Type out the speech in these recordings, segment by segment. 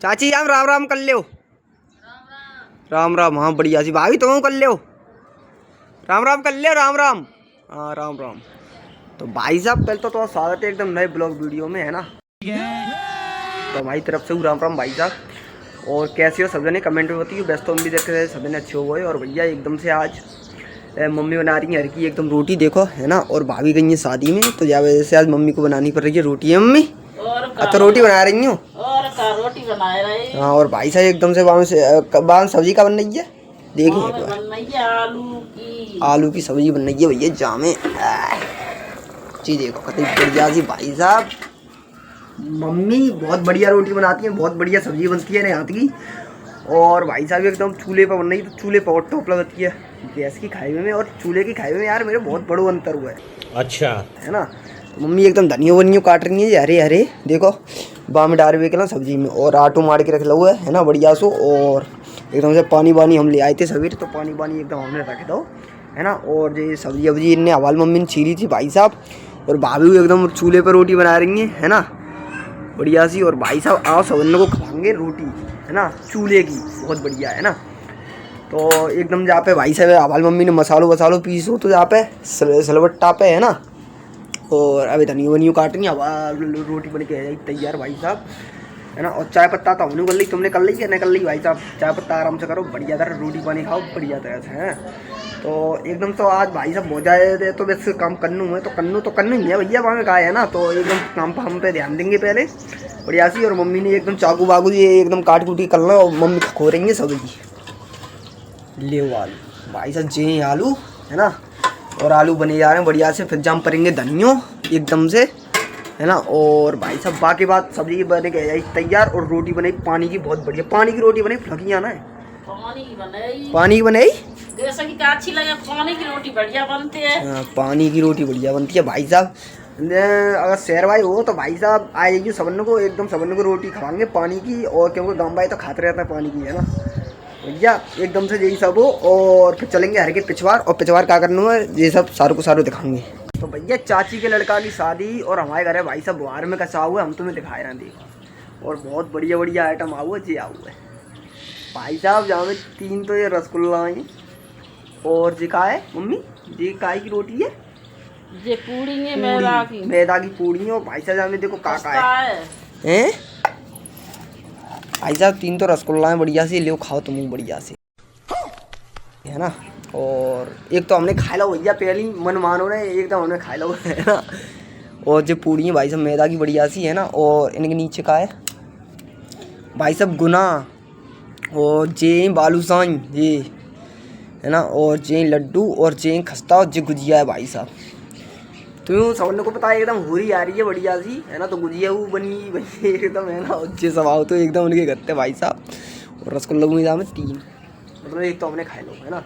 चाची आप राम राम कर लो। राम राम। हाँ बढ़िया सी भाभी तुम कर लो। राम राम कर लो। राम राम। हाँ राम राम। तो भाई साहब पहले तो स्वागत है एकदम नए ब्लॉग वीडियो में, है ना। तो हमारी तरफ से राम राम भाई साहब। और कैसे हो सब जने कमेंट में बताइए। बेस्ट तो हम भी देख रहे हैं सब जने अच्छे हो गए। और भैया एकदम से आज मम्मी बना रही है हर की एकदम रोटी देखो, है ना। और भाभी गई है शादी में तो या वजह से आज मम्मी को बनानी पड़ रही है रोटी, है मम्मी। तो रोटी बना रही हूँ और का रोटी बना रही। हाँ। और भाई साहब एकदम से वहाँ सब्जी का बन रही है, देखिए बन रही है आलू की सब्जी बन रही है भैया जामे। जी देखो कितनी बढ़िया सी भाई साहब। मम्मी बहुत बढ़िया रोटी बनाती है, बहुत बढ़िया सब्जी बनती है यहाँ की। और भाई साहब एकदम चूल्हे पर बन रही, तो चूल्हे पर और टॉप लगती है। गैस की खाईवे में और चूल्हे की खाईवे में यार मेरे बहुत बड़ा अंतर हुआ है। अच्छा है ना। तो मम्मी एकदम धनिया वनिया काट रही है हरे हरे देखो बाम डाल हुए ना सब्जी में। और आटो मार के रख लो है ना बढ़िया सो। और एकदम से पानी वानी हम ले आए थे सवेरे, तो पानी वानी एकदम हमने रख दो, है ना। और ये सब्जी वब्जी इनने हवाल मम्मी ने छीली थी भाई साहब। और भाभी एकदम चूल्हे पर रोटी बना रही है ना बढ़िया सी। और भाई साहब आओ सबने को खवाएंगे रोटी, है ना, चूल्हे की बहुत बढ़िया, है ना। तो एकदम जहाँ पे भाई साहब हवाल मम्मी ने मसालो पीसो तो जहाँ पे सलवट्टा पे, है ना। और अभी धनिया वनिया काट रही हवा रोटी बन के है तैयार भाई साहब, है ना। और चाय पत्ता तो हमने कर ली, तुमने कर ली क्या नहीं कर ली भाई साहब। चाय पत्ता आराम से करो बढ़िया तरह, रोटी पानी खाओ बढ़िया तरह से, है। तो एकदम तो आज भाई साहब हो जाए तो वैसे काम करनू है तो करनू ही है भैया वहाँ का, है ना। तो एकदम काम पर हम पे ध्यान देंगे पहले बढ़िया सी। और मम्मी ने एकदम चाकू वाकू ये एकदम काट कूटी करना और मम्मी खो रही है सब्जी। ले आलू भाई साहब जे आलू, है ना। और आलू बने जा रहे हैं बढ़िया से। फिर जाम पड़ेंगे धनियों एकदम से, है ना। और भाई साहब बाकी बात सब्जी बने के तैयार। और रोटी बनी पानी की बहुत बढ़िया, पानी की रोटी बनी फलकियाँ ना पानी की बनाई जैसा कि अच्छी लगे। पानी की रोटी बढ़िया बनती है। हाँ पानी की रोटी बढ़िया बनती है भाई साहब। अगर शहर भाई हो तो भाई साहब आ जाइए सबन को, एकदम सबन को रोटी खवाएंगे पानी की। और क्योंकि गाँव भाई तो खाते रहता है पानी की, है ना भैया एकदम से यही सब हो। और फिर चलेंगे हर के पिछवाड़। और पिछवाड़ क्या करना है ये सब सारों को सारों दिखाएंगे। तो भैया चाची के लड़का की शादी और हमारे घर है भाई साहब बाहर में कसा हुआ है, हम तुम्हें दिखाए रहे हैं देखो। और बहुत बढ़िया बढ़िया आइटम आऊ है जी आऊ है भाई साहब। जहाँ में 3 तो ये रसगुल्ला है। और जी का है मम्मी, जी काय की रोटी है, ये पूड़ी है मैदा की पूड़ी है। और भाई साहब जहाँ में देखो काका है भाई साहब 3 तो रसगुल्ला है बढ़िया से, ले खाओ तुम बढ़िया से, है ना। और एक तो हमने खा लो भैया पहली मन मानो ना एकदम हमने खा लो, है ना। और जो पूड़ी है भाई साहब मैदा की बढ़िया सी, है ना। और इनके नीचे का है भाई साहब गुना। और जे बालूशान ये, है ना। और जे लड्डू और जे खस्ता और जे गुजिया है भाई साहब। तो सबने को पता है एकदम होरी आ रही है बढ़िया सी, है ना। तो गुजिया वो बनी भाई एकदम, है ना। जे सवाओ तो एकदम उनके गत्ते भाई साहब। और रसगुल्ला में 3 मतलब एक तो हमने खाए लो, है ना।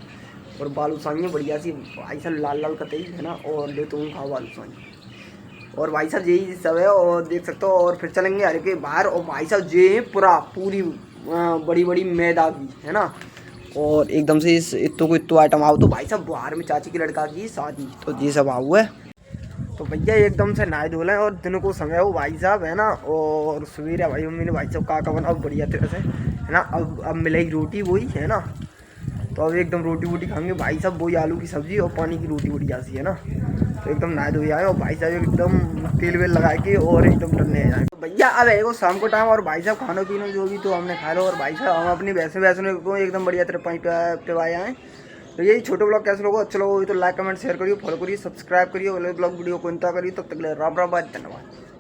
और बालूशाही बढ़िया सी भाई साहब लाल लाल कतई, है ना। और ले तुम खाओ बालूशाही। और भाई साहब यही सब है और देख सकते हो। और फिर चलेंगे हर के बाहर। और भाई साहब जे पूरी बड़ी बड़ी मैदा की, है ना। और एकदम से इस इतों को इतो आइटम आओ तो भाई साहब बाहर में चाची के लड़का की शादी, तो ये सब आओ है। तो भैया एकदम से नहाए धो लें और दिन को समय हो भाई साहब, है ना। और सवेरे भाई मम्मी ने भाई साहब का बना बढ़िया तरह से, है ना। अब मिलेगी रोटी वही, है ना। तो अब एकदम रोटी वोटी खाएंगे भाई साहब, वही आलू की सब्जी और पानी की रोटी बढ़िया सी, है ना। तो एकदम नहाए धोए आए और भाई साहब एकदम तेल वेल लगा के और एकदम टनने जाए। तो भैया अब है शाम को टाइम और भाई साहब खाना पीना जो भी तो हमने खा लो। और भाई साहब हम अपनी वैसे एकदम बढ़िया तरह पिवाए आए। तो यही छोटे ब्लॉग कैसे लोगों अच्छा लोगो तो लाइक कमेंट शेयर करिए, फॉलो करिए, सब्सक्राइब करिए। ब्लॉग वीडियो को इंतजार करिए। तब तक ले राम राम, धन्यवाद।